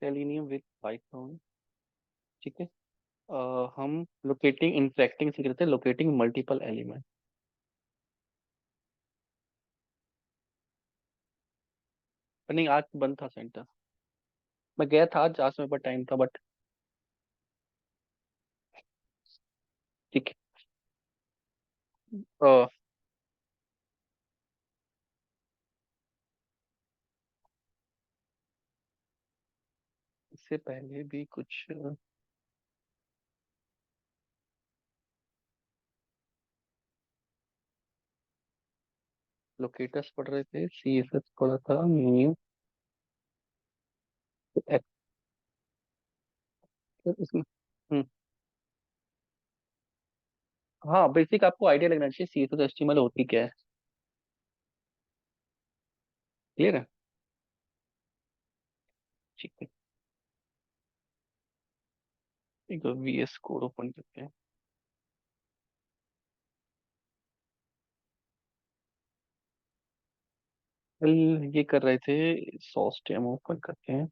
Selenium with Python. ठीक है। हम लोकेटिंग इंटरेक्टिंग सीख रहे थे, लोकेटिंग मल्टीपल एलिमेंट। पर नहीं, आज बंद था सेंटर। मैं गया था आज मेरे पास टाइम था, बट ठीक है। अ, इससे पहले भी कुछ लोकेटर्स पढ़ रहे थे, CSS पढ़ा था, न्यू इसमें। हम्म, हाँ, बेसिक आपको आइडिया लगना चाहिए CSS HTML होती क्या है। क्लियर है। ठीक है। एक VS कोड ओपन करते हैं। कल ये कर रहे थे, सॉस डेमो ओपन करते हैं।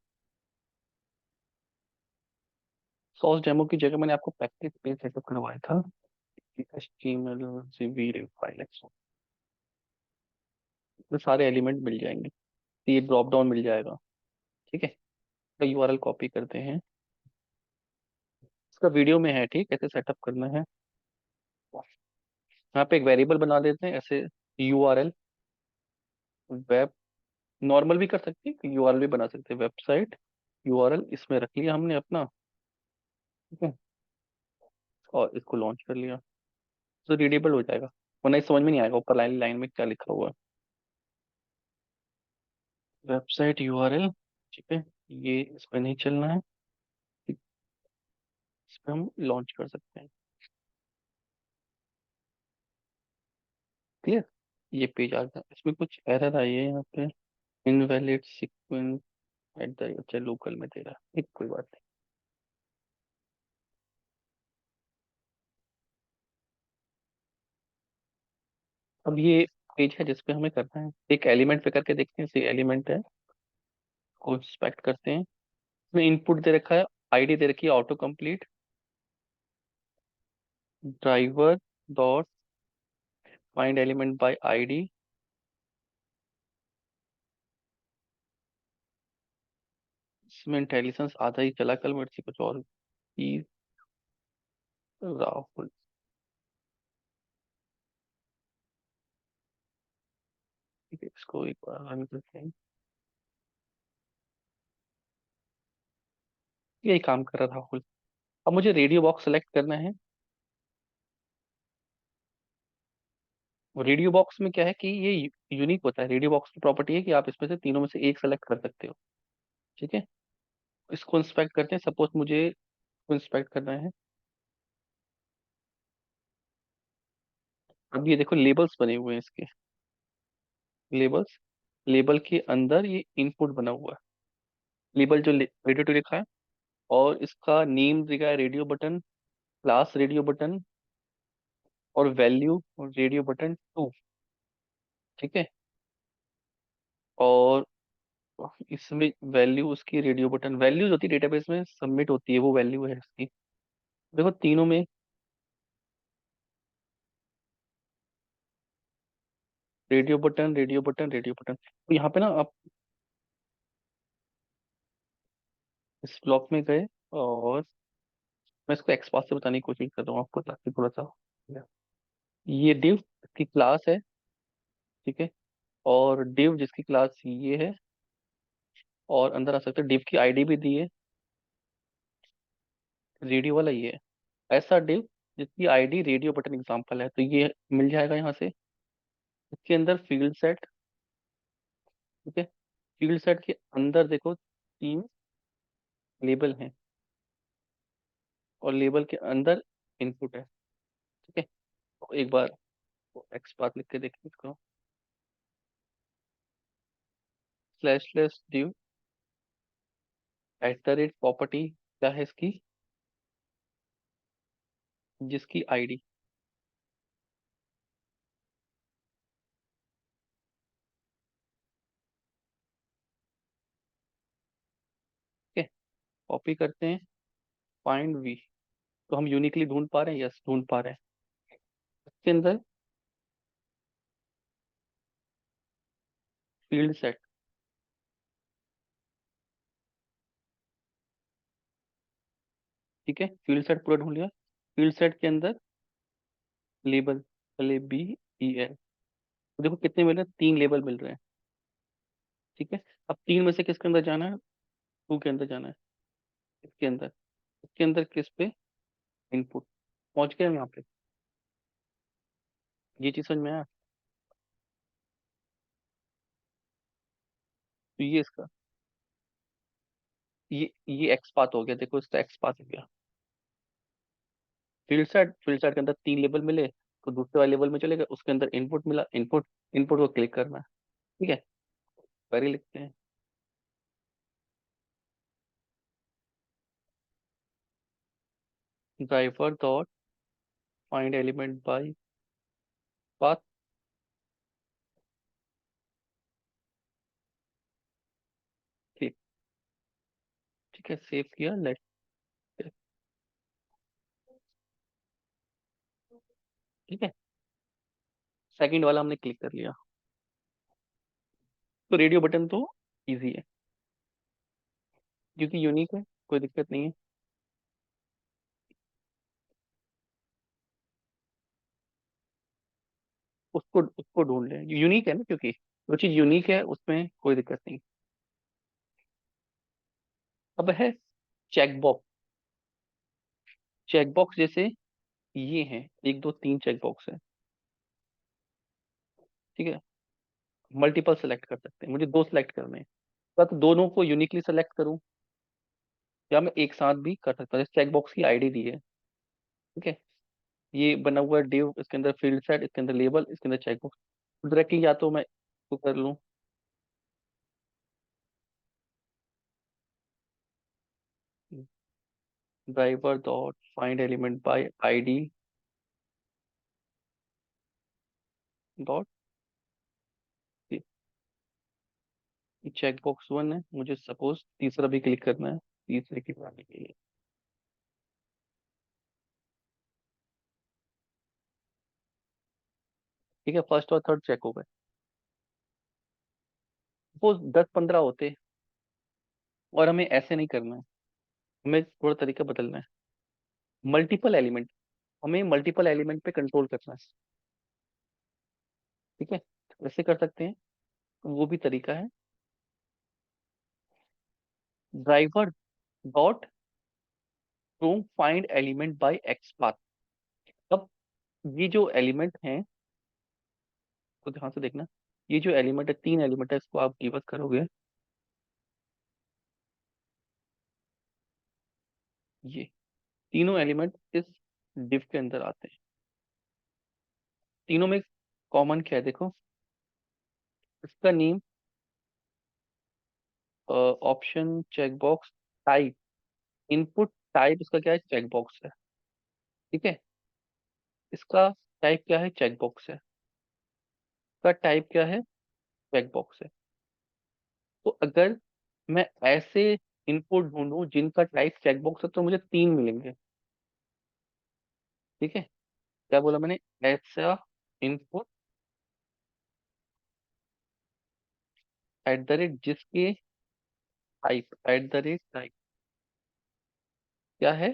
सॉस डेमो की जगह मैंने आपको प्रैक्टिस पेज सेटअप करवाया था। HTML CV फाइल में सारे एलिमेंट मिल जाएंगे। ये ड्रॉप डाउन मिल जाएगा। ठीक है। तो URL कॉपी करते हैं। इसका वीडियो में है, ठीक, कैसे सेटअप करना है। यहाँ पे एक वेरिएबल बना देते हैं ऐसे, URL। वेब नॉर्मल भी कर सकते हैं, URL भी बना सकते हैं, वेबसाइट URL इसमें रख लिया हमने अपना। ठीक है। और इसको लॉन्च कर लिया, तो रीडेबल हो जाएगा। वरना ये समझ में नहीं आएगा ऊपर लाइन लाइन में क्या लिखा हुआ है। Website URL। ठीक है। ये इस पर नहीं चलना है। इस पर हम लॉन्च कर सकते हैं। क्लियर। ये पेज आ गया, इसमें कुछ एरर आई है यहाँ पे। इनवैलिड सीक्वेंस एट द, अच्छा लोकल में दे रहा है, कोई बात नहीं। अब ये पेज है जिसपे हमें करना है, एक एलिमेंट पे करके देखते हैं, सी एलिमेंट है, को इंस्पेक्ट करते हैं। इसमें इनपुट दे रखा है, ID दे रखी है auto complete, driver dot find element bye ID। इसमें इंटेलिजेंस आधा ही चला, कल मेरे से कुछ और ही। राहुल। ठीक है, इसको एक बार रन करते हैं। यही काम कर रहा था राहुल। अब मुझे रेडियो बॉक्स सेलेक्ट करना है। रेडियो बॉक्स में क्या है कि ये यूनिक होता है, रेडियो बॉक्स की प्रॉपर्टी है कि आप इसमें से तीनों में से एक सेलेक्ट कर सकते हो। ठीक है। इसको इंस्पेक्ट करते हैं, सपोज मुझे इसको इंस्पेक्ट करना है। अब ये देखो लेबल्स बने हुए हैं इसके। लेबल्स, लेबल के अंदर ये इनपुट बना हुआ है। लेबल जो रेडियो टू लिखा है, और इसका नेम दिखा है radio button, class radio button, और वैल्यू रेडियो बटन 2। ठीक है। और इसमें वैल्यू उसकी रेडियो बटन वैल्यूज होती है, डेटाबेस में सबमिट होती है, वो वैल्यू है इसकी। देखो तीनों में radio button radio button radio button, तो यहाँ पे ना आप इस ब्लॉक में गए, और मैं इसको एक्सपास से बताने की कोशिश कर रहा हूँ आपको, ताकि थोड़ा सा ये div की क्लास है। ठीक है। और div जिसकी क्लास ये है, और अंदर आ सकते हैं, div की ID भी दी है, रेडियो वाला ये है। ऐसा div जिसकी ID रेडियो बटन एग्जांपल है, तो ये मिल जाएगा यहाँ से। इसके अंदर फील्ड सेट। ठीक है। फील्ड सेट के अंदर देखो 3 लेबल हैं, और लेबल के अंदर इनपुट है। ठीक है। तो एक बार एक्सपाथ लिख के देखिए इसको। Slash div at the rate property क्या है इसकी, जिसकी ID। ठीक है। कॉपी करते हैं, फाइंड वी, तो हम यूनिकली ढूंढ पा रहे हैं, यस ढूंढ पा रहे हैं। इसके अंदर फील्ड सेट, ठीक है, फील्ड सेट पूरा ढूंढ लिया। फील्ड सेट के अंदर लेबल, LABEL, तो देखो कितने मिल रहे हैं, 3 लेबल मिल रहे हैं, ठीक है। अब 3 में से किसके अंदर जाना है, टू के अंदर जाना है, इसके अंदर, इसके अंदर किस पे, इनपुट, पहुंच गए हम यहाँ पे, ये चीज समझ में आया। तो ये इसका, ये एक्स पाथ हो गया, देखो इसका एक्स पाथ हो गया। फील्ड सेट के अंदर 3 लेबल मिले, तो दूसरे वाले लेबल में चले गए, उसके अंदर इनपुट मिला, इनपुट, इनपुट को क्लिक करना है, ठीक है। क्वेरी लिखते हैं, driver dot find element bye path, click, ठीक है, सेव किया, लेट, ठीक है। सेकंड वाला हमने क्लिक कर लिया, तो रेडियो बटन तो इजी है, क्योंकि यूनिक है, कोई दिक्कत नहीं है। उसको उसको ढूंढ लें, यूनिक है ना, क्योंकि जो चीज यूनिक है उसमें कोई दिक्कत नहीं। अब है चेकबॉक्स, चेकबॉक्स जैसे ये हैं, 1 2 3 चेकबॉक्स है, ठीक है। मल्टीपल सेलेक्ट कर सकते हैं, मुझे 2 सेलेक्ट करने हैं, तो दोनों को यूनिकली सेलेक्ट करूं, या मैं एक साथ भी कर सकता हूँ, चेकबॉक्स की आईडी दी है, ठीक है। ये बना हुआ है डिव, इसके अंदर फील्ड सेट, इसके अंदर लेबल, इसके अंदर चेकबॉक्स, डायरेक्टली या तो मैं इसको कर लूँ, driver dot find element by ID dot, checkbox 1 है, मुझे सपोज तीसरा भी क्लिक करना है, तीसरे की बात के लिए, ठीक है, फर्स्ट और थर्ड चेक हो गए। सपोज 10 15 होते, और हमें ऐसे नहीं करना है, हमें थोड़ा तरीका बदलना है, मल्टीपल एलिमेंट, हमें मल्टीपल एलिमेंट पे कंट्रोल करना है, ठीक है, वैसे कर सकते हैं, वो भी तरीका है, driver dot from find element bye x path. अब ये जो एलिमेंट हैं, तो ध्यान से देखना, ये जो एलिमेंट है, 3 एलिमेंट है, इसको आप गिव करोगे, ये तीनों एलिमेंट इस डिव के अंदर आते हैं, तीनों में कॉमन क्या है देखो, इसका name, option, checkbox, type, input type, इसका क्या है, चेकबॉक्स है, ठीक है। इसका टाइप क्या है, चेकबॉक्स है, इसका टाइप क्या है, चेकबॉक्स है। तो अगर मैं ऐसे इनपुट ढूंढूं जिनका टाइप चेकबॉक्स है, तो मुझे 3 मिलेंगे, ठीक है। क्या बोला मैंने, ऐसा इनपुट जिसके टाइप, टाइप क्या है,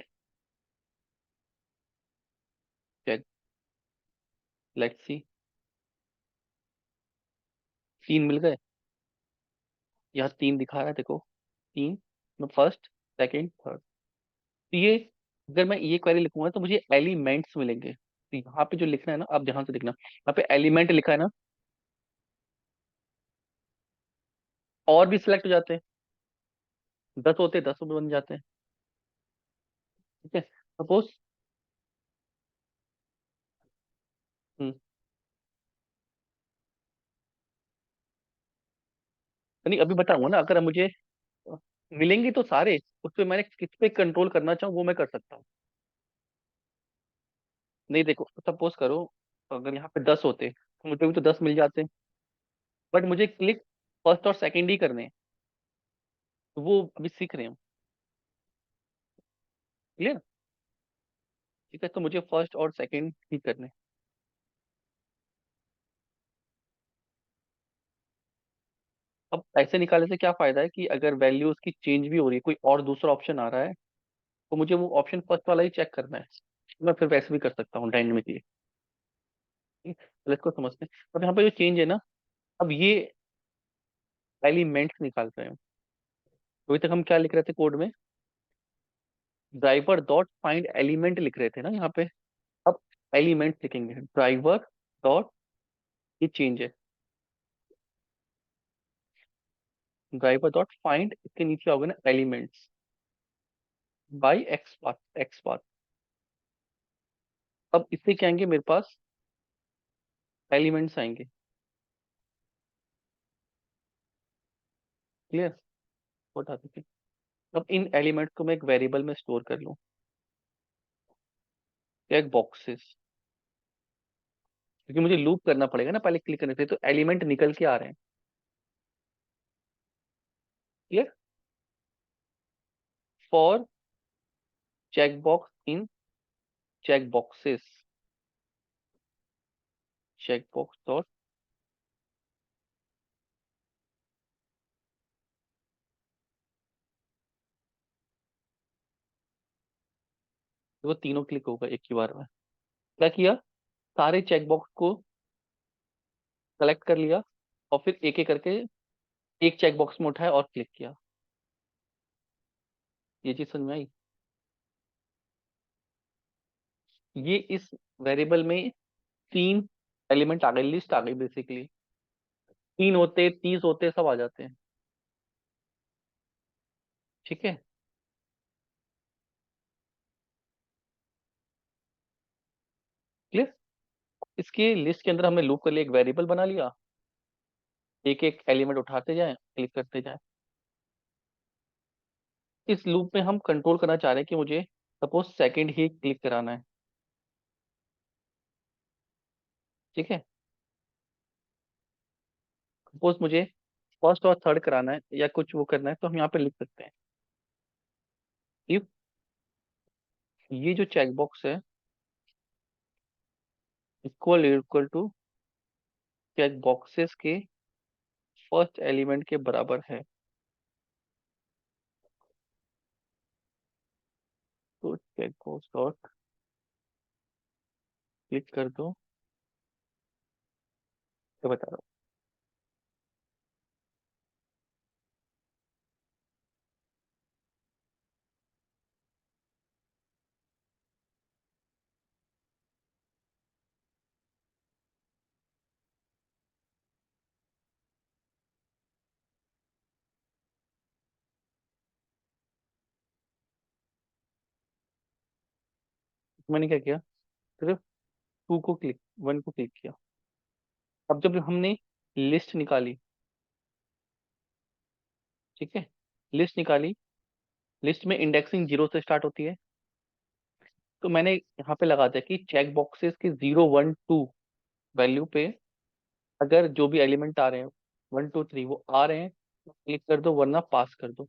चेक, लेट्स सी, 3 मिल गए, यहाँ 3 दिखा रहा है देखो, 3, फर्स्ट, सेकंड, थर्ड, तो ये, अगर मैं ये क्वेरी लिखूंगा तो मुझे एलिमेंट्स मिलेंगे, तो यहाँ पे जो लिखना है ना, आप ध्यान से देखना, यहाँ पे एलिमेंट लिखा है ना, और भी सिलेक्ट हो जाते हैं, 10 होते, 10 भी बन जाते हैं, ठीक है। सपोज, नहीं अभी बताऊंगा ना, अगर मुझे मिलेंगे तो सारे, उस पे मैंने किस पे कंट्रोल करना चाहूँ वो मैं कर सकता हूँ। नहीं देखो, सपोज करो, अगर यहाँ पे 10 होते तो मुझे भी तो 10 मिल जाते, बट मुझे क्लिक फर्स्ट और सेकंड ही करने हैं, तो वो अभी सीख रहे हैं, क्लियर? ठीक है, तो मुझे फर्स्ट और सेकंड ठीक करने। अब ऐसे निकालने से क्या फायदा है कि अगर वैल्यू उसकी चेंज भी हो रही है, कोई और दूसरा ऑप्शन आ रहा है, तो मुझे वो ऑप्शन फर्स्ट वाला ही चेक करना है। मैं फिर वैसे भी कर सकता हूँ डायनेमिकली। तो इसको समझते हैं। अब यहाँ पे जो चेंज है ना, अब ये एलिमेंट्स निकाल रहे हैं। अभी तक हम क्या लिख रहे थे कोड में? ड्राइवर डॉट फाइंड एलिमेंट लिख रहे थे ना यहाँ पे। अब एलिमेंट लिखेंगे, ड्राइवर डॉट, ये चेंज है, ड्राइवर डॉट फाइंड, इसके नीचे आओगे ना elements by x path, x path. अब इससे क्या आएंगे मेरे पास? एलिमेंट्स आएंगे। क्लियर? बता देते हैं। अब इन एलिमेंट्स को मैं एक वेरिएबल में स्टोर कर लूँ, एक बॉक्सेस, क्योंकि मुझे लूप करना पड़ेगा ना पहले क्लिक करने से, तो एलिमेंट निकल के आ रहे हैं। Clear? For check box in check boxes, check box dot, वो तीनों क्लिक होगा एक ही बार में। क्या किया? सारे चेक बॉक्स को सेलेक्ट कर लिया, और फिर एक एक करके एक चेक बॉक्स में उठाया और क्लिक किया। ये चीज समझ में आई? ये इस वेरिएबल में तीन एलिमेंट आ गए, लिस्ट आ गई बेसिकली। तीन होते, 30 होते, सब आ जाते हैं। ठीक है? क्लियर? इसके लिस्ट के अंदर हमने लूप कर लिया, एक वेरिएबल बना लिया, एक एक एलिमेंट उठाते जाएं, क्लिक करते जाएं। इस लूप में हम कंट्रोल करना चाह रहे हैं कि मुझे सपोज सेकंड ही क्लिक कराना है। ठीक है? सपोज मुझे फर्स्ट और थर्ड कराना है या कुछ वो करना है, तो हम यहाँ पे लिख सकते हैं इफ ये जो चेक बॉक्स है equal equal to check boxes के फर्स्ट एलिमेंट के बराबर है, तो चेक बॉक्स डॉट क्लिक कर दो। तो बता रहा हूँ मैंने क्या किया, सिर्फ टू को क्लिक, वन को क्लिक किया। अब जब हमने लिस्ट निकाली, ठीक है, लिस्ट निकाली, लिस्ट में इंडेक्सिंग जीरो से स्टार्ट होती है, तो मैंने यहाँ पे लगा दिया कि चेक बॉक्सेस के 0 1 2 वैल्यू पे अगर जो भी एलिमेंट आ रहे हैं 1 2 3 वो आ रहे हैं तो क्लिक कर दो, वरना पास कर दो।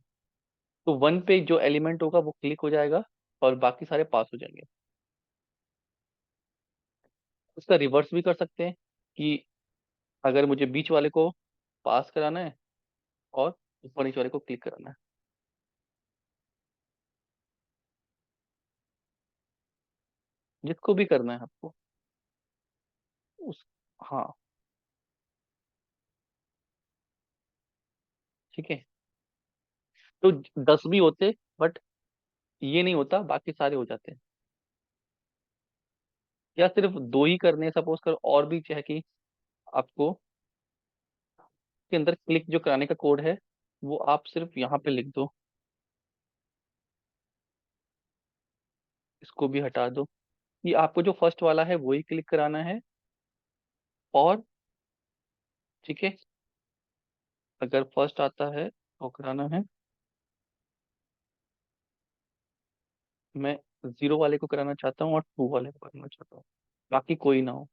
तो वन पे जो एलिमेंट होगा वो क्लिक हो जाएगा और बाकी सारे पास हो जाएंगे। उसका रिवर्स भी कर सकते हैं कि अगर मुझे बीच वाले को पास कराना है और ऊपर नीचे वाले को क्लिक कराना है, जिसको भी करना है आपको उस, हाँ। ठीक है, तो 10 भी होते, बट ये नहीं होता, बाकी सारे हो जाते हैं। या सिर्फ दो ही करने सपोज करो, और भी चाहे कि आपको के अंदर क्लिक जो कराने का कोड है वो आप सिर्फ यहाँ पे लिख दो, इसको भी हटा दो, कि आपको जो फर्स्ट वाला है वही क्लिक कराना है। और ठीक है, अगर फर्स्ट आता है तो कराना है, मैं 0 वाले को कराना चाहता हूँ और 2 वाले को कराना चाहता हूँ, बाकी कोई ना हो।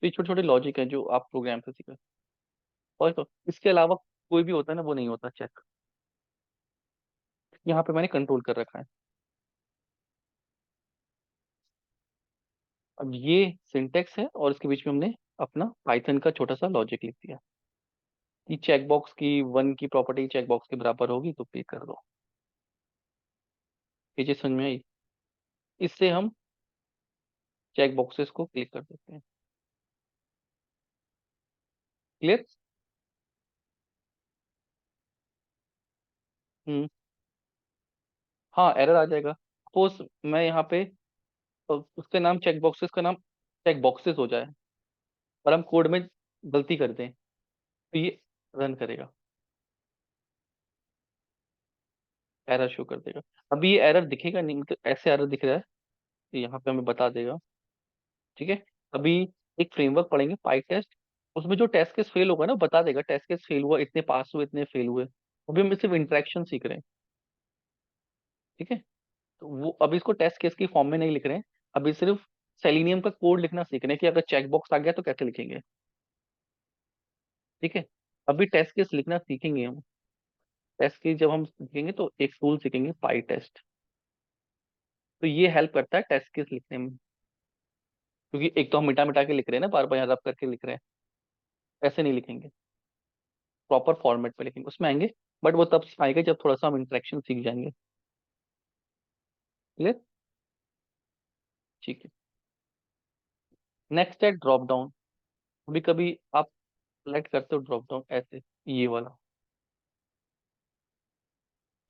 तो ये छोटे छोटे लॉजिक है जो आप प्रोग्राम से सीख। और तो इसके अलावा कोई भी होता है ना, वो नहीं होता चेक। यहाँ पे मैंने कंट्रोल कर रखा है। अब ये सिंटेक्स है और इसके बीच में हमने अपना पाइथन का छोटा सा लॉजिक लिख दिया कि चेकबॉक्स की वन की प्रॉपर्टी चेकबॉक्स के बराबर होगी तो क्लिक कर दो। ये चीज समझ में आई? इससे हम चेक बॉक्सेस को क्लिक कर देते हैं। क्लियर? हम्म। हाँ, एरर आ जाएगा। सपोज मैं यहाँ पे उसके नाम चेक बॉक्सेस का नाम चेक बॉक्सेस हो जाए और हम कोड में गलती कर दें तो ये रन करेगा, एरर शो कर देगा। अभी ये एरर दिखेगा नहीं, मतलब ऐसे एरर दिख रहा है तो यहाँ पे हमें बता देगा। ठीक है। अभी एक फ्रेमवर्क पढ़ेंगे पाई टेस्ट, उसमें जो टेस्ट केस फेल होगा ना बता देगा टेस्ट केस फेल हुआ, इतने पास हुए, इतने फेल हुए। अभी हम सिर्फ इंटरेक्शन सीख रहे हैं। ठीक है। तो वो अभी इसको टेस्ट केस की फॉर्म में नहीं लिख रहे हैं, अभी सिर्फ सेलिनियम का कोड लिखना सीख रहे हैं कि अगर चेक बॉक्स आ गया तो कैसे लिखेंगे। ठीक है। अभी टेस्ट केस लिखना सीखेंगे हम। टेस्ट केस जब हम सीखेंगे तो एक टूल सीखेंगे पाई टेस्ट, तो ये हेल्प करता है टेस्ट केस लिखने में। क्योंकि एक तो हम मिटा मिटा के लिख रहे हैं ना, बार बार यहाँ रब करके लिख रहे हैं, ऐसे नहीं लिखेंगे, प्रॉपर फॉर्मेट पे लिखेंगे, उसमें आएंगे। बट वो तब आएगा जब थोड़ा सा हम इंटरेक्शन सीख जाएंगे। क्लियर? ठीक है। नेक्स्ट है ड्रॉप डाउन। कभी कभी आप सेलेक्ट करते हो ड्रॉप डाउन ऐसे, ये वाला।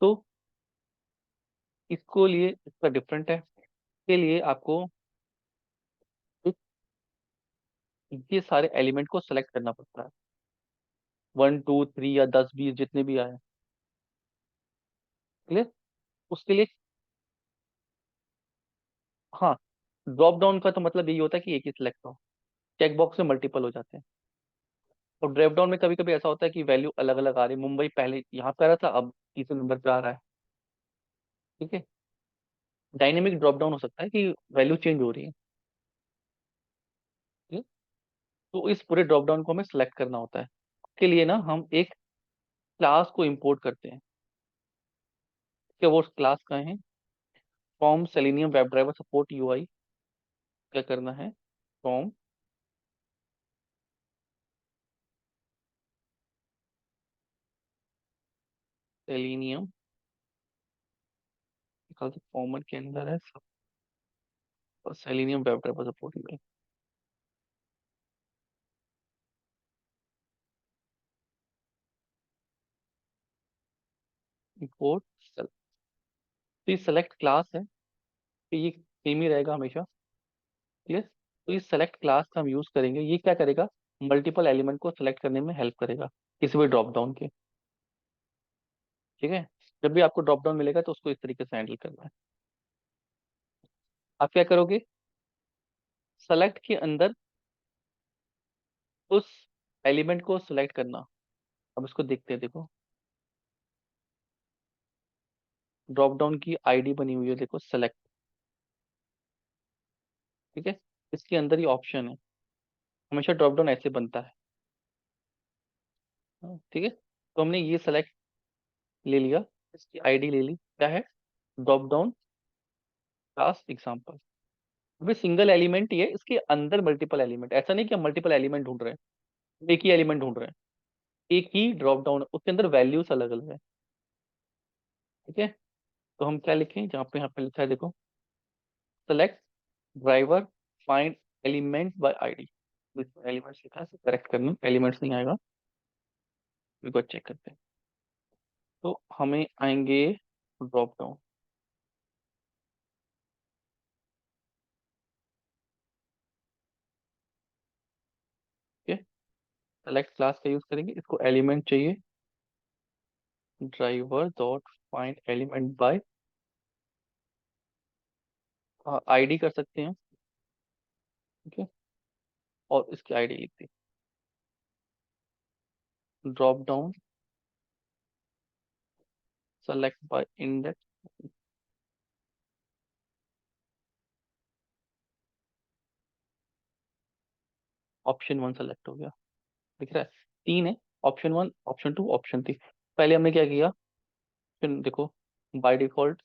तो इसको लिए इसका डिफरेंट है, इसके लिए आपको एक ये सारे एलिमेंट को सेलेक्ट करना पड़ता है, 1 2 3 या 10 20 जितने भी आए। क्लियर? उसके लिए हाँ, ड्रॉप डाउन का तो मतलब यही होता है कि एक ही सिलेक्ट हो, चेक बॉक्स में मल्टीपल हो जाते हैं। और ड्रॉप डाउन में कभी कभी ऐसा होता है कि वैल्यू अलग अलग आ रही है, मुंबई पहले यहाँ पे आ रहा था, अब तीसरे नंबर पे आ रहा है। ठीक है। डायनेमिक ड्रॉप डाउन हो सकता है कि वैल्यू चेंज हो रही है। ठीक है? तो इस पूरे ड्रॉप डाउन को हमें सेलेक्ट करना होता है। उसके लिए ना हम एक क्लास को इंपोर्ट करते हैं। क्या वो क्लास का है? From selenium web driver support UI. क्या करना है? फ्रॉम सेलेनियम, कॉमन के अंदर है सब, selenium web driver support UI import. तो ये सेलेक्ट क्लास है, तो ये सेम ही रहेगा हमेशा। क्लियर? तो इस सेलेक्ट क्लास का हम यूज करेंगे, ये क्या करेगा? मल्टीपल एलिमेंट को सेलेक्ट करने में हेल्प करेगा किसी भी ड्रॉप डाउन के। ठीक है। जब भी आपको ड्रॉप डाउन मिलेगा तो उसको इस तरीके से हैंडल करना है। आप क्या करोगे? सेलेक्ट के अंदर उस एलिमेंट को सिलेक्ट करना। अब इसको देखते हैं, देखो ड्रॉप डाउन की आईडी बनी हुई है, देखो सेलेक्ट। ठीक है। इसके अंदर ही ऑप्शन है, हमेशा ड्रॉप डाउन ऐसे बनता है। हाँ, ठीक है। तो हमने ये सेलेक्ट ले लिया, इसकी आईडी ले ली, क्या है? Drop down class example. अभी सिंगल एलिमेंट ही है, इसके अंदर मल्टीपल एलिमेंट, ऐसा नहीं कि हम मल्टीपल एलिमेंट ढूंढ रहे हैं, एक ही एलिमेंट ढूंढ रहे हैं। एक ही ड्रॉप डाउन, उसके अंदर वैल्यूज अलग अलग है। ठीक है। तो हम क्या लिखें? जहाँ पे यहाँ पे लिखा है देखो, select driver find element by ID. Elements लिखा है, करेक्ट करना, एलिमेंट्स नहीं आएगा। एक बार चेक करते हैं। तो हमें आएंगे ड्रॉप डाउन। ठीक है। सेलेक्ट क्लास का यूज करेंगे, इसको एलिमेंट चाहिए, driver dot find element by ID कर सकते हैं। ठीक है। और इसकी आईडी लिख दी, drop down select by index. Option one select हो गया, दिख रहा है? तीन है, option one, option two, option three. पहले हमने क्या किया? फिर देखो, बाय डिफॉल्ट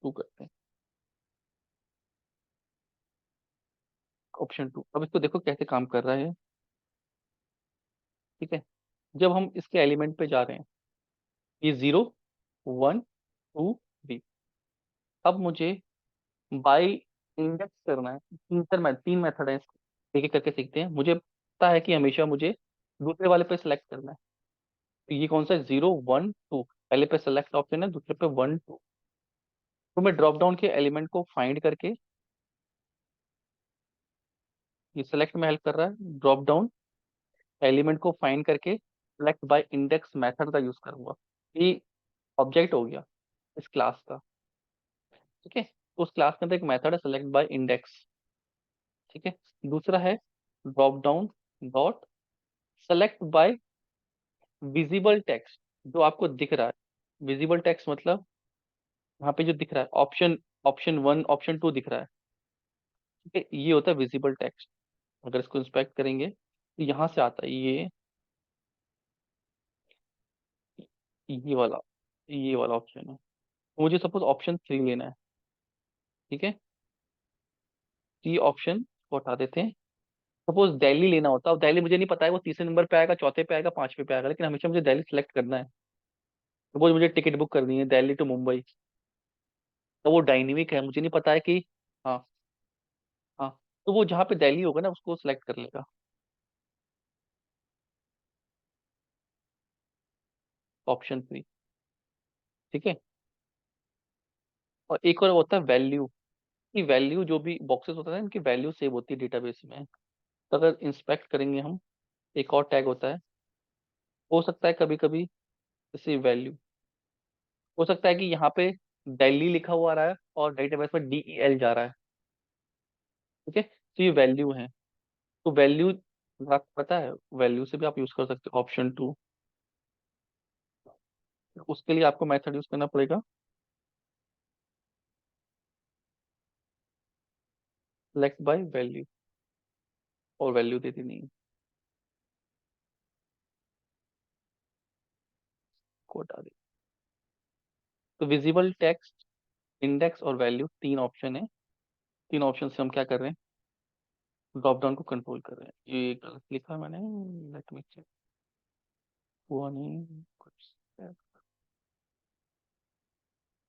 टू करते हैं। ऑप्शन टू, अब इसको देखो कैसे काम कर रहा है। ठीक है, जब हम इसके एलिमेंट पे जा रहे हैं, ये 0 1 2 3, अब मुझे बाई इंडेक्स करना है। तीन मेथड है इसके, एक एक करके सीखते हैं। मुझे पता है कि हमेशा मुझे दूसरे वाले पे सेलेक्ट करना है। तो ये कौन सा है? 0 1 2, पहले पे सेलेक्ट ऑप्शन है, दूसरे पे 1 2। तो मैं ड्रॉप डाउन के एलिमेंट को फाइंड करके, ये सेलेक्ट में हेल्प कर रहा है, ड्रॉप डाउन एलिमेंट को फाइंड करके सेलेक्ट बाय इंडेक्स मेथड का यूज करूंगा। ये ऑब्जेक्ट हो गया इस क्लास का। ठीक है, तो उस क्लास के अंदर एक मेथड है सेलेक्ट बाय इंडेक्स। ठीक है, दूसरा है drop down dot select by visible text, जो आपको दिख रहा है। विजिबल टेक्स्ट मतलब वहां पे जो दिख रहा है, ऑप्शन ऑप्शन 1 ऑप्शन 2 दिख रहा है। ठीक है, ये होता है विजिबल टेक्स्ट। अगर इसको इंस्पेक्ट करेंगे तो यहाँ से आता है ये वाला ये वाला ऑप्शन है। मुझे सपोज ऑप्शन 3 लेना है। ठीक है, तो ये ऑप्शन को हटा देते हैं। सपोज दिल्ली लेना होता, अब दिल्ली मुझे नहीं पता है वो तीसरे नंबर पे आएगा, चौथे पे आएगा, पांचवे पे आएगा, लेकिन हमेशा मुझे दिल्ली सेलेक्ट करना है। सपोज मुझे टिकट बुक करनी है दिल्ली टू मुंबई, तो वो डायनेमिक है, मुझे नहीं पता है कि, हाँ हाँ, तो वो जहाँ पे दिल्ली होगा ना उसको सिलेक्ट कर लेगा। ऑप्शन 3। ठीक है, और एक और होता है वैल्यू। कि वैल्यू जो भी बॉक्सेस होता है इनकी वैल्यू सेव होती है डेटाबेस में। तो अगर इंस्पेक्ट करेंगे हम, एक और टैग होता है, हो सकता है कभी कभी जैसे वैल्यू, हो सकता है कि यहाँ पे दिल्ली लिखा हुआ आ रहा है और डेटाबेस में DEL जा रहा है। ठीक है, तो ये वैल्यू है। तो वैल्यू आपको पता है, वैल्यू से भी आप यूज कर सकते हो ऑप्शन 2। उसके लिए आपको मेथड यूज करना पड़ेगा, सेलेक्ट बाय वैल्यू, और वैल्यू दे देनी है, को हटा दे। तो विजिबल टेक्स्ट, इंडेक्स और वैल्यू तीन ऑप्शन है। तीन ऑप्शन से हम क्या कर रहे हैं? ड्रॉप डाउन को कंट्रोल कर रहे हैं। ये गलत लिखा मैंने, लेट मी चेक। हुआ नहीं कुछ।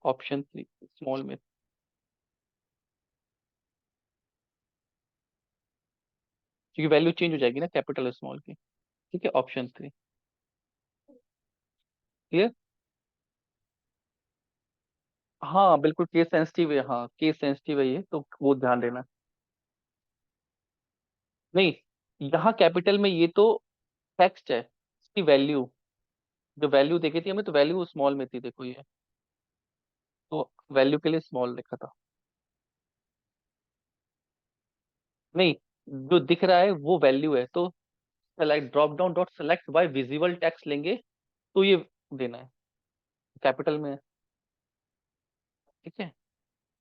ऑप्शन 3 स्मॉल में, क्योंकि वैल्यू चेंज हो जाएगी ना कैपिटल और स्मॉल की। ठीक है, ऑप्शन 3 क्लियर। हाँ बिल्कुल, केस सेंसिटिव है, हाँ केस सेंसिटिव है ये, तो वो ध्यान देना। नहीं, यहाँ कैपिटल में ये तो टेक्स्ट है, इसकी वैल्यू, जो वैल्यू देखी थी हमें तो वैल्यू स्मॉल में थी, देखो ये, तो वैल्यू के लिए स्मॉल लिखा था। नहीं, जो दिख रहा है वो वैल्यू है, तो select drop down dot select by visible text लेंगे तो ये देना है, कैपिटल में है। ठीक है,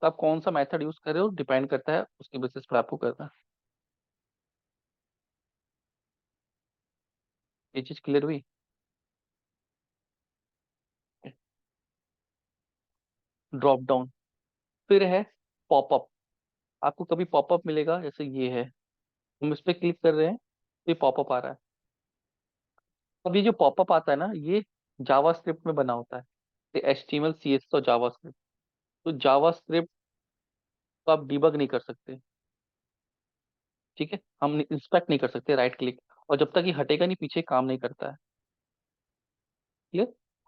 तो आप कौन सा मेथड यूज कर रहे हो डिपेंड करता है, उसके बेसिस पर आपको करना है। ये चीज क्लियर हुई? ड्रॉप डाउन, फिर है पॉपअप। आपको कभी पॉपअप मिलेगा, जैसे ये है, हम इस पे क्लिक कर रहे हैं तो ये पॉपअप आ रहा है। अब ये जो पॉपअप आता है ना, ये जावा स्क्रिप्ट में बना होता है, HTML CSS और जावा स्क्रिप्ट। तो जावा स्क्रिप्ट को आप डिबग नहीं कर सकते। ठीक है, हम इंस्पेक्ट नहीं कर सकते राइट क्लिक, और जब तक ये हटेगा नहीं पीछे काम नहीं करता है। क्लियर,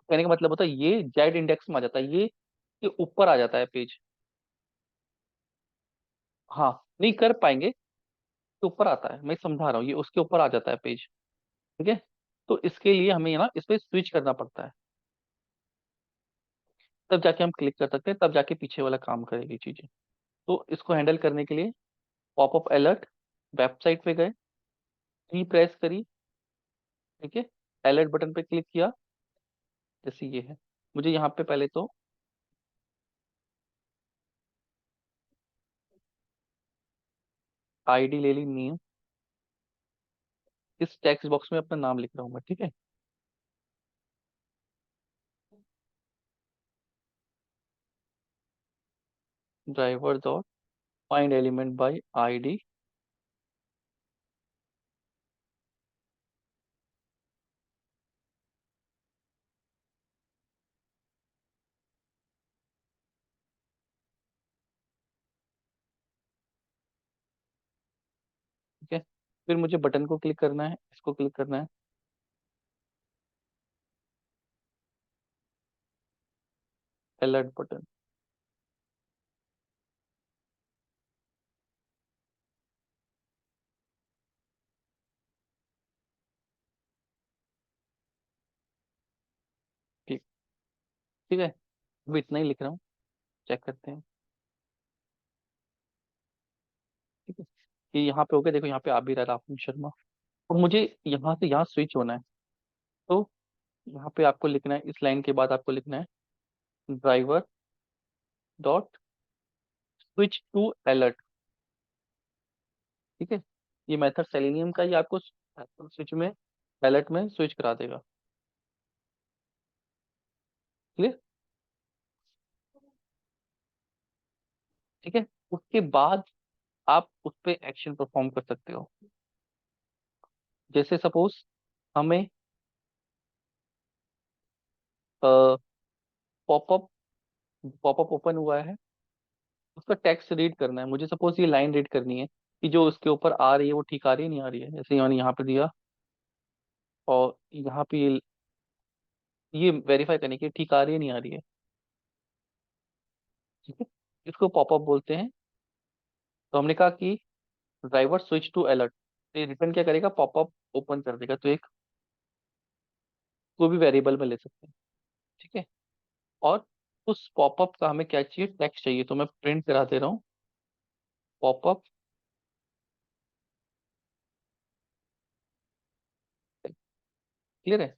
कहने का मतलब होता है ये जेड इंडेक्स में आ जाता है, ये ऊपर आ जाता है पेज। हाँ, नहीं कर पाएंगे, तो ऊपर आता है, मैं समझा रहा हूँ, ये उसके ऊपर आ जाता है पेज। ठीक है, तो इसके लिए हमें ना इस पे स्विच करना पड़ता है, तब जाके हम क्लिक कर सकते हैं, तब जाके पीछे वाला काम करेगी चीजें। तो इसको हैंडल करने के लिए पॉपअप अलर्ट, वेबसाइट पे गए, की प्रेस करी, ठीक है, अलर्ट बटन पे क्लिक किया, जैसे ये है। मुझे यहाँ पे पहले तो आईडी ले ली, नेम, इस टेक्स्ट बॉक्स में अपना नाम लिख रहा हूँ मैं, ठीक है। Driver dot find element by ID. ठीक है, फिर मुझे बटन को क्लिक करना है, इसको क्लिक करना है। Alert button. ठीक। ठीक है, अभी इतना ही लिख रहा हूँ, चेक करते हैं। ठीक है, ये यहाँ पे हो गया, देखो यहाँ पे आ भी रहा है राहुल शर्मा। और मुझे यहाँ से यहाँ स्विच होना है, तो यहाँ पे आपको लिखना है, इस लाइन के बाद आपको लिखना है driver dot switch to alert. ठीक है, ये मेथड सेलेनियम का, ये आपको स्विच में, अलर्ट में स्विच करा देगा। क्लियर। ठीक है, उसके बाद आप उस पर एक्शन परफॉर्म कर सकते हो। जैसे सपोज हमें पॉपअप पॉपअप ओपन हुआ है, उसका टेक्स्ट रीड करना है मुझे, सपोज ये लाइन रीड करनी है कि जो उसके ऊपर आ रही है वो ठीक आ रही है नहीं आ रही है। जैसे मैंने यहाँ पे दिया, और यहाँ पे ये वेरीफाई करने की ठीक आ रही है नहीं आ रही है। ठीक है, इसको पॉपअप बोलते हैं। तो हमने कहा कि ड्राइवर स्विच टू अलर्ट, तो ये रिटर्न क्या करेगा, पॉपअप ओपन कर देगा। तो एक कोई भी वेरिएबल में ले सकते हैं। ठीक है, और उस पॉपअप का हमें क्या चाहिए, टेक्स्ट चाहिए, तो मैं प्रिंट करा दे रहा हूँ पॉपअप। क्लियर है।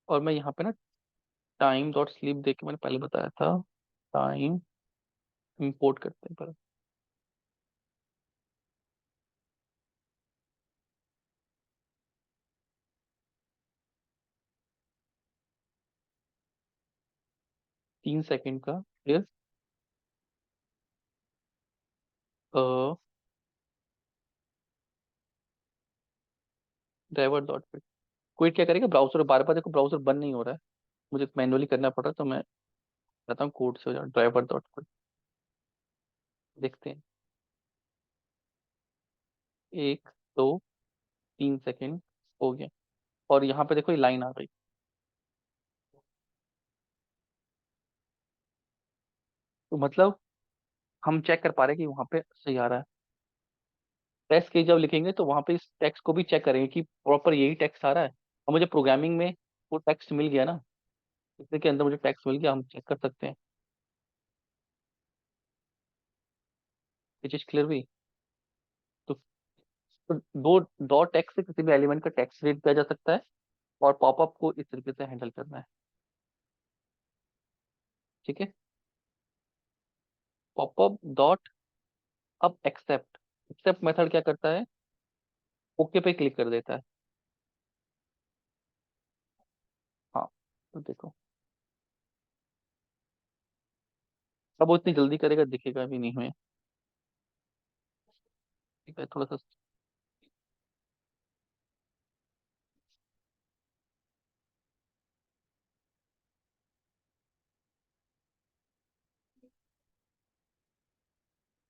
और मैं यहाँ पे ना टाइम डॉट स्लीप देख के मैंने पहले बताया था, टाइम इंपोर्ट करते हैं पहले। 3 सेकंड का। फिर ड्राइवर डॉट पे क्विट क्या करेगा, ब्राउजर बार बार, देखो ब्राउजर बंद नहीं हो रहा है, मुझे मैनुअली करना पड़ रहा है, तो मैं कहता हूँ कोड से हो जाए, ड्राइवर डॉट क्विट। देखते हैं, 1 2 3 सेकंड हो गया, और यहाँ पे देखो ये लाइन आ गई। तो मतलब हम चेक कर पा रहे हैं कि वहाँ पे सही आ रहा है। टेक्स्ट के जब लिखेंगे तो वहाँ पे इस टेक्स्ट को भी चेक करेंगे कि प्रॉपर यही टेक्स्ट आ रहा है। और मुझे प्रोग्रामिंग में वो टेक्स्ट मिल गया ना, इसी के अंदर मुझे टेक्स्ट मिल गया, हम चेक कर सकते हैं। ये चीज क्लियर हुई। तो, तो दो डॉट टेक्स्ट से किसी भी एलिमेंट का टेक्स्ट रीड किया जा सकता है, और पॉपअप को इस तरीके से हैंडल करना है। ठीक है, पॉपअप डॉट, अब एक्सेप्ट, एक्सेप्ट मेथड क्या करता है, ओके पे क्लिक कर देता है। हाँ, तो देखो, अब वो इतनी जल्दी करेगा दिखेगा भी नहीं हमें। ठीक है, थोड़ा सा।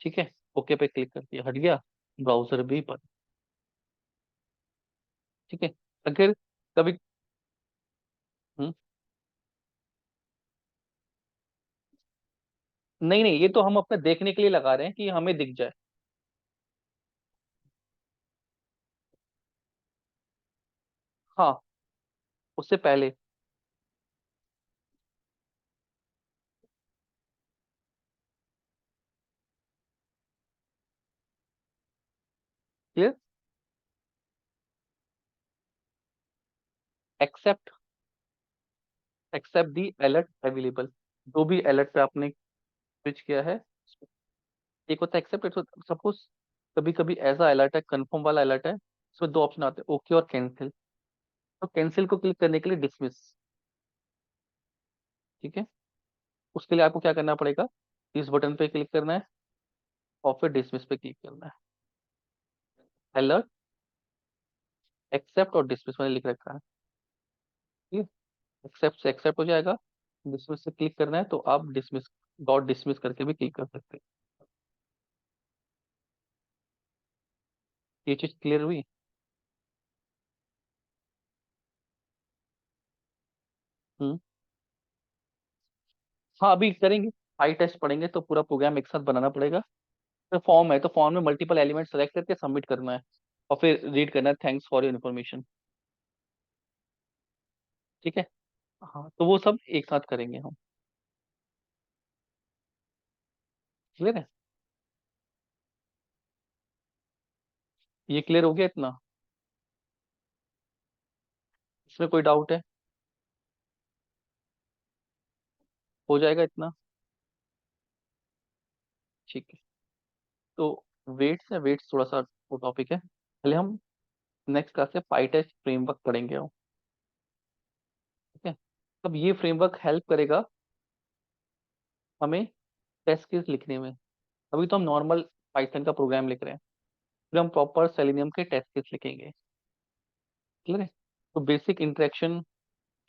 ठीक है, ओके पे क्लिक कर दिया, हट गया ब्राउजर भी पर। ठीक है, अगर कभी, हम्म, नहीं नहीं, ये तो हम अपने देखने के लिए लगा रहे हैं कि हमें दिख जाए। हाँ, उससे पहले। क्लियर। एक्सेप्ट, एक्सेप्ट दी अलर्ट अवेलेबल, जो भी अलर्ट पे आपने स्विच किया है। एक होता है एक्सेप्ट, सपोज कभी कभी ऐसा अलर्ट है, कंफर्म वाला अलर्ट है, उसमें दो ऑप्शन आते हैं, ओके और कैंसिल। तो कैंसिल को क्लिक करने के लिए डिसमिस। ठीक है, उसके लिए आपको क्या करना पड़ेगा, इस बटन पे क्लिक करना है और फिर डिसमिस पे क्लिक करना है। अलर्ट, एक्सेप्ट और डिसमिस मैंने लिख रखा है। ठीक है, एक्सेप्ट से एक्सेप्ट हो जाएगा, डिसमिस से क्लिक करना है तो आप डिसमिस, डॉट डिसमिस करके भी क्लिक कर सकते हैं। ये चीज क्लियर हुई? हम्म। हाँ अभी करेंगे, आई टेस्ट पढ़ेंगे तो पूरा प्रोग्राम एक साथ बनाना पड़ेगा। तो फॉर्म है, तो फॉर्म में मल्टीपल एलिमेंट सेलेक्ट करके सबमिट करना है और फिर रीड करना है, थैंक्स फॉर योर इन्फॉर्मेशन। ठीक है। हाँ तो वो सब एक साथ करेंगे हम। क्लियर है? ये क्लियर हो गया इतना? इसमें कोई डाउट है? हो जाएगा इतना? ठीक है। तो वेट्स है, वेट्स थोड़ा सा वो टॉपिक है, पहले हम नेक्स्ट क्लास से पाईटेस्ट फ्रेमवर्क पढ़ेंगे हम। ठीक है, अब ये फ्रेमवर्क हेल्प करेगा हमें टेस्ट केस लिखने में। अभी तो हम नॉर्मल पाइथन का प्रोग्राम लिख रहे हैं, फिर हम प्रॉपर सेलेनियम के टेस्ट केस लिखेंगे। क्लियर है? तो बेसिक इंटरेक्शन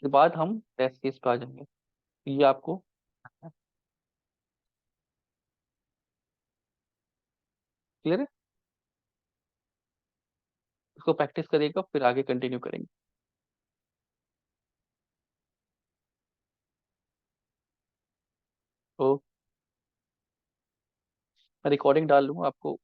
के बाद हम टेस्ट केस पे आ जाएंगे। ये आपको क्लियर है? इसको प्रैक्टिस करिएगा, फिर आगे कंटिन्यू करेंगे। तो मैं रिकॉर्डिंग डाल लूंगा आपको।